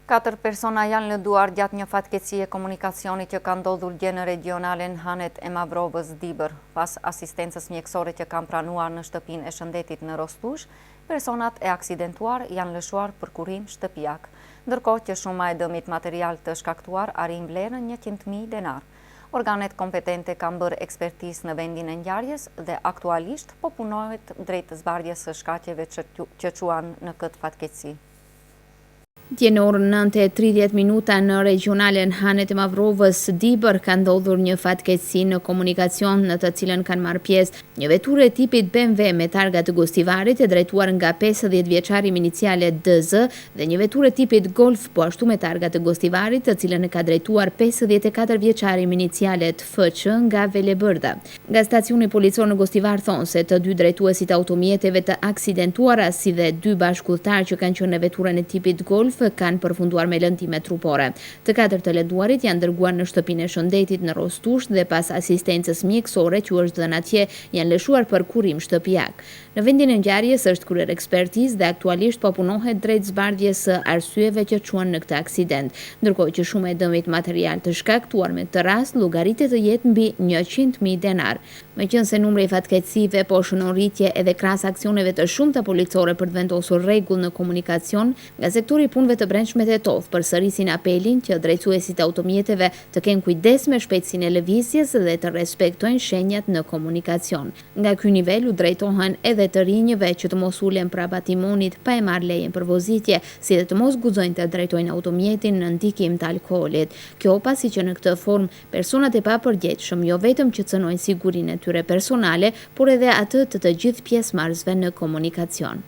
4 persona janë lënduar gjatë një fatkeqësie komunikacioni që ka ndodhur dje në regionalen Hanet e Mavrovës Dibër. Pas asistencës mjekësore që kanë pranuar në shtëpinë e shëndetit në Rostush, personat e aksidentuar janë lëshuar për kurim shtëpiak, ndërkohë që shuma e dëmit material të shkaktuar arrin vlerën 100.000 denar. Organet kompetente kanë bërë ekspertizë në vendin e ngjarjes dhe aktualisht po punohet drejt zbardhjes së shkaqeve që quan në këtë fatkeqësi. Dje në orën 9:30 në regionalen Hanet e Mavrovës Dibër ka ndodhur një fatkeqësi në komunikacion në të cilën kanë marrë pjesë një veturë e tipit BMW me targa të Gostivarit e drejtuar nga 50 vjeçari me iniciale DZ dhe një veturë e tipit Golf po ashtu me targa të Gostivarit të cilën e ka drejtuar 54 vjeçari me inicialet FC nga Velebërda. Nga stacioni policor në Gostivar thonë se të dy drejtuesit automjeteve të aksidentuara si dhe 2 bashkëudhëtar që kanë qenë në veturën e tipit Golf kanë përfunduar me lëndime trupore. Të 4 të lënduarit janë dërguar në shtëpinë e shëndetit në Rostush dhe pas asistencës mjekësore që është dhënë atje janë lëshuar për kurim shtëpiak. Në vendin e ngjarjes është kryer ekspertizë dhe aktualisht po punohet drejt zbardhjes së arsyeve që çuan në këtë aksident, ndërkohë që shuma e dëmit material të shkaktuar me këtë rast llogaritet të jetë mbi 100.000 denar. Meqense numri i fatkeqësive po shënon rritje edhe krahas aksioneve të shumta policore për të vendosur rregull në komunikacion, nga sektori i punëve të brendshme tetov përsërisin apelin që drejtuesit automjeteve të kenë kujdes me shpejtësinë e lëvizjes dhe të respektojnë shenjat në komunikacion. Nga ky nivel u drejtohen edhe të rinjve që të mos ulen prapa timonit pa e marrë lejen për vozitje, si dhe të mos guxojnë të drejtojnë automjetin në ndikim të alkoolit. Kjo pasi që në këtë formë personat e papërgjegjshëm jo vetëm që cënojnë sigurinë e tyre personale, por edhe atë të gjithë pjesëmarrësve në komunikacion.